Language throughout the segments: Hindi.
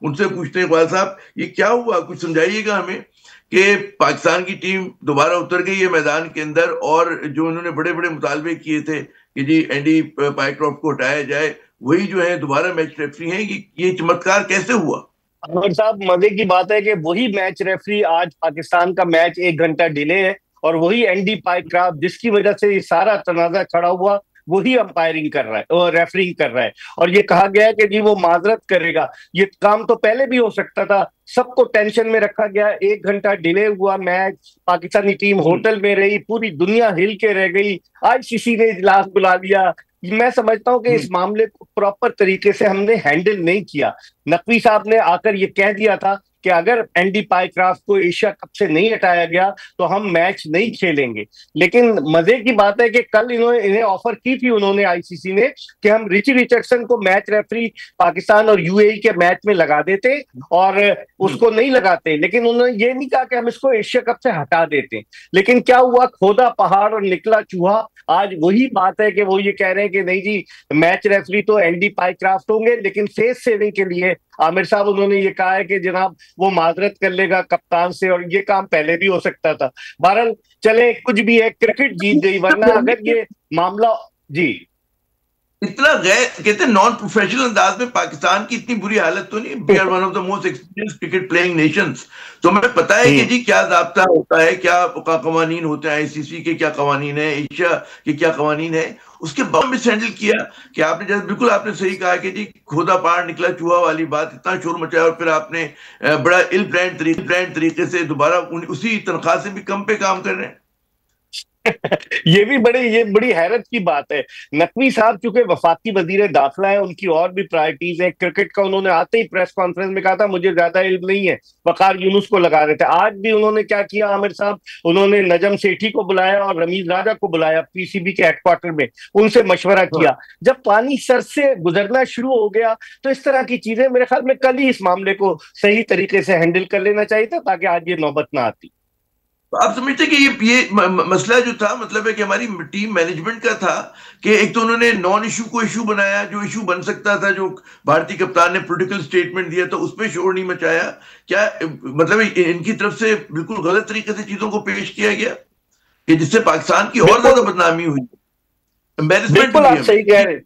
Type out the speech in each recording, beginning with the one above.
उनसे पूछते हैं, इकबाल साहब ये क्या हुआ, कुछ समझाइएगा हमें कि पाकिस्तान की टीम दोबारा उतर गई है मैदान के अंदर, और जो उन्होंने बड़े बड़े मुतालबे किए थे कि जी एंडी पाइक्रॉफ्ट को हटाया जाए, वही जो है दोबारा मैच रेफरी हैं। ये चमत्कार कैसे हुआ? अमर साहब, मजे की बात है कि वही मैच रेफरी आज पाकिस्तान का मैच 1 घंटा डिले है, और वही एंडी पाइक्राफ्ट जिसकी वजह से ये सारा तनाजा खड़ा हुआ, वही अंपायरिंग कर रहा है और रेफरिंग कर रहा है। और ये कहा गया है कि जी वो माजरत करेगा। ये काम तो पहले भी हो सकता था, सबको टेंशन में रखा गया। 1 घंटा डिले हुआ मैच, पाकिस्तानी टीम होटल में रही, पूरी दुनिया हिल के रह गई, आईसीसी ने इजलास बुला लिया। मैं समझता हूं कि इस मामले को प्रॉपर तरीके से हमने हैंडल नहीं किया। नकवी साहब ने आकर ये कह दिया था कि अगर एंडी पाइक्राफ्ट को एशिया कप से नहीं हटाया गया तो हम मैच नहीं खेलेंगे। लेकिन मजे की बात है कि कल इन्हें ऑफर की थी उन्होंने, आईसीसी ने, कि हम रिची रिचर्डसन को मैच रेफरी पाकिस्तान और यूएई के मैच में लगा देते, और उसको नहीं लगाते। लेकिन उन्होंने ये नहीं कहा कि हम इसको एशिया कप से हटा देते। लेकिन क्या हुआ, खोदा पहाड़ और निकला चूहा। आज वही बात है कि वो ये कह रहे हैं कि नहीं जी, मैच रेफरी तो एंडी पाइक्राफ्ट होंगे, लेकिन फेस सेविंग के लिए आमिर साहब उन्होंने ये कहा है कि जनाब वो माजरत कर लेगा कप्तान से, और ये काम पहले भी हो सकता था। बहरहाल चले, कुछ भी है, क्रिकेट जीत गई, वरना अगर ये मामला जी इतना गैर कहते हैं नॉन प्रोफेशनल अंदाज में पाकिस्तान की इतनी बुरी हालत तो नहीं। We are one of the most experience cricket playing nations, तो हमें पता है कि जी क्या जाब्ता होता है, क्या कवानीन होते हैं, आईसीसी के क्या कवानीन है, एशिया के क्या कवानीन है। उसके बाद मिस हैंडल किया कि आपने जैसे बिल्कुल आपने सही कहा कि जी खोदा पहाड़ निकला चूहा वाली बात, इतना शोर मचाया, और फिर आपने बड़ा इल ब्रांड तरीके से दोबारा उसी तनख्वाह से भी कम पे काम कर रहे हैं। ये बड़ी हैरत की बात है। नकवी साहब चूंकि वफाकी वजीर दाखिला है, उनकी और भी प्रायोरिटीज है। क्रिकेट का उन्होंने आते ही प्रेस कॉन्फ्रेंस में कहा था मुझे ज्यादा इल्म नहीं है, वकार यूनुस को लगा रहे थे। आज भी उन्होंने क्या किया आमिर साहब, उन्होंने नजम सेठी को बुलाया और रमीज राजा को बुलाया पीसीबी के हेडक्वार्टर में, उनसे मशवरा किया। जब पानी सर से गुजरना शुरू हो गया तो इस तरह की चीजें, मेरे ख्याल में कल ही इस मामले को सही तरीके से हैंडल कर लेना चाहिए था, ताकि आज ये नौबत ना आती। तो आप समझते कि ये मसला जो था, मतलब है कि हमारी टीम मैनेजमेंट का था कि एक तो उन्होंने नॉन इशू को इशू बनाया, जो इशू बन सकता था, जो भारतीय कप्तान ने पॉलिटिकल स्टेटमेंट दिया तो उसमें शोर नहीं मचाया। क्या मतलब इनकी तरफ से बिल्कुल गलत तरीके से चीजों को पेश किया गया कि जिससे पाकिस्तान की और ज्यादा बिल्कुल, बदनामी हुई, एम्बेरसमेंट बिल्कुल हुई आप हमें। सही कह रहे हैं।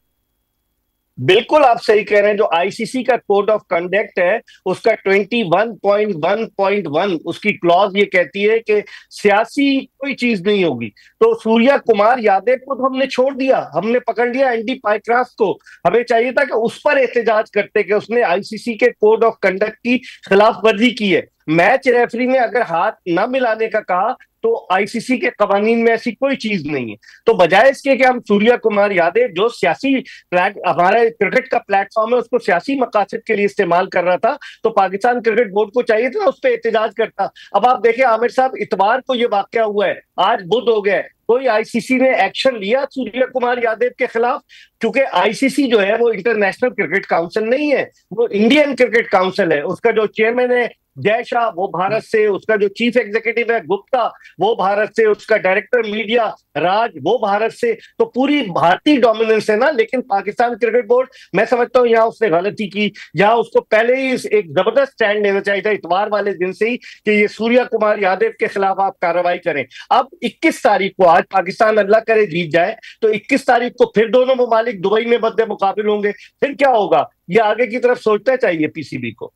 बिल्कुल आप सही कह रहे हैं। जो आईसीसी का कोड ऑफ कंडक्ट है, उसका 21.1.1 उसकी क्लॉज ये कहती है कि सियासी कोई चीज नहीं होगी। तो सूर्या कुमार यादव को तो हमने छोड़ दिया, हमने पकड़ लिया एंडी पाइक्राफ्ट को। हमें चाहिए था कि उस पर एहतजाज करते कि उसने आईसीसी के कोड ऑफ कंडक्ट की खिलाफ वर्जी की है। मैच रेफरी ने अगर हाथ न मिलाने का कहा तो आईसीसी के कवानीन में ऐसी कोई चीज नहीं है। तो बजाय इसके कि हम सूर्या कुमार यादव, जो सियासी हमारे क्रिकेट का प्लेटफॉर्म है, उसको सियासी मकासद के लिए इस्तेमाल कर रहा था, तो पाकिस्तान क्रिकेट बोर्ड को चाहिए था उस पर एहतजाज करता। अब आप देखें आमिर साहब, इतवार को ये वाकया हुआ है, आज बुध हो गया है, कोई आईसीसी ने एक्शन लिया सूर्य कुमार यादव के खिलाफ? क्योंकि आईसीसी जो है वो इंटरनेशनल क्रिकेट काउंसिल नहीं है, वो इंडियन क्रिकेट काउंसिल है। उसका जो चेयरमैन है जय शाह, वो भारत से, उसका जो चीफ एग्जीक्यूटिव है गुप्ता, वो भारत से, उसका डायरेक्टर मीडिया राज, वो भारत से। तो पूरी भारतीय डोमिनेंस है ना। लेकिन पाकिस्तान क्रिकेट बोर्ड, मैं समझता हूँ यहाँ उसने गलती की, यहाँ उसको पहले ही एक जबरदस्त स्टैंड लेना चाहिए था इतवार वाले दिन से ही, कि ये सूर्या कुमार यादव के खिलाफ आप कार्रवाई करें। अब 21 तारीख को, आज पाकिस्तान अल्लाह करे जीत जाए तो 21 तारीख को फिर दोनों ममालिक दुबई में बदले मुकाबिल होंगे। फिर क्या होगा, ये आगे की तरफ सोचना चाहिए पीसीबी को।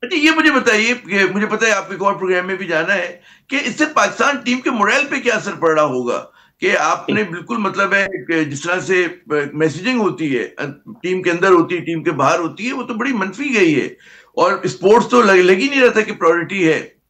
अच्छा ये मुझे बताइए कि मुझे पता है आपके एक और प्रोग्राम में भी जाना है कि इससे पाकिस्तान टीम के मोरल पे क्या असर पड़ रहा होगा, कि आपने बिल्कुल मतलब है कि जिस तरह से मैसेजिंग होती है, टीम के अंदर होती है, टीम के बाहर होती है, वो तो बड़ी मनफी गई है, और स्पोर्ट्स तो लग ही नहीं रहा था कि प्रायोरिटी है।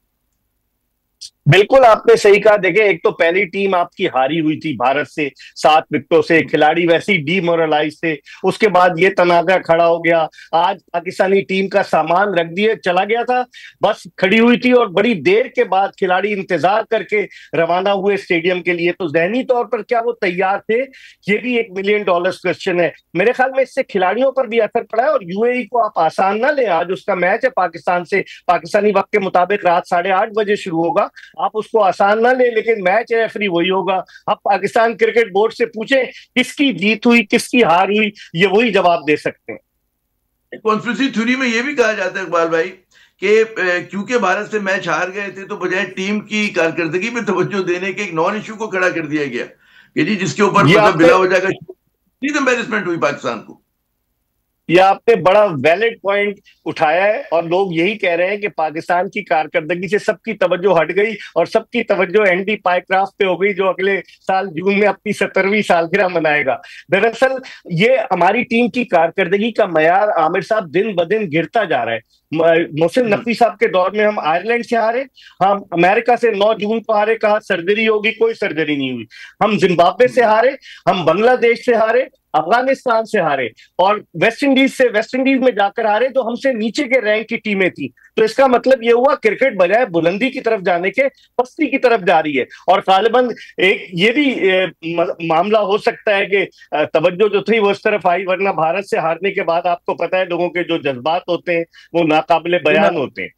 बिल्कुल आपने सही कहा। देखिए, एक तो पहली टीम आपकी हारी हुई थी भारत से 7 विकेटों से, खिलाड़ी वैसे ही डीमोरलाइज थे। उसके बाद ये तनाजा खड़ा हो गया। आज पाकिस्तानी टीम का सामान रख दिए चला गया था, बस खड़ी हुई थी, और बड़ी देर के बाद खिलाड़ी इंतजार करके रवाना हुए स्टेडियम के लिए। तो जहनी तौर पर क्या वो तैयार थे, ये भी $1 मिलियन क्वेश्चन है। मेरे ख्याल में इससे खिलाड़ियों पर भी असर पड़ा है। और यूएई को आप आसान ना ले, आज उसका मैच है पाकिस्तान से, पाकिस्तानी वक्त के मुताबिक रात 8:30 शुरू होगा। आप उसको आसान ना ले, लेकिन मैच रेफरी वही होगा। अब पाकिस्तान क्रिकेट बोर्ड से पूछें किसकी जीत हुई किसकी हार हुई, ये वही जवाब दे सकते हैं। कॉन्स्पिरेसी थ्योरी में ये भी कहा जाता है इकबाल भाई कि क्योंकि भारत से मैच हार गए थे तो बजाय टीम की कारकर्दगी पे तवज्जो देने के एक नॉन इश्यू को खड़ा कर दिया गया कि जी जिसके ऊपर ये मतलब आपने बिला वजह का एम्बेरसमेंट हुई पाकिस्तान को। यह आपने बड़ा वैलिड पॉइंट उठाया है, और लोग यही कह रहे हैं कि पाकिस्तान की कारकर्दगी से सबकी तवज्जो हट गई और सबकी तवज्जो एंडी पाइक्राफ्ट पे हो गई, जो अगले साल जून में अपनी 70वीं सालगिरह मनाएगा। दरअसल ये हमारी टीम की कारकर्दगी का मयार आमिर साहब दिन ब दिन गिरता जा रहा है। मोहसिन नकवी साहब के दौर में हम आयरलैंड से हारे, हम अमेरिका से 9 जून को हारे, कहा सर्जरी होगी, कोई सर्जरी नहीं हुई। हम जिम्बाब्वे से हारे, हम बांग्लादेश से हारे, अफगानिस्तान से हारे, और वेस्ट इंडीज में जाकर हारे जो हमसे नीचे के रैंक की टीमें थी। तो इसका मतलब यह हुआ क्रिकेट बजाय बुलंदी की तरफ जाने के पस्ती की तरफ जा रही है। और गालिबन एक ये भी मामला हो सकता है कि तवज्जो जो थी वो इस तरफ आई, वरना भारत से हारने के बाद आपको पता है लोगों के जो जज्बात होते हैं वो नाकाबिले बयान होते हैं।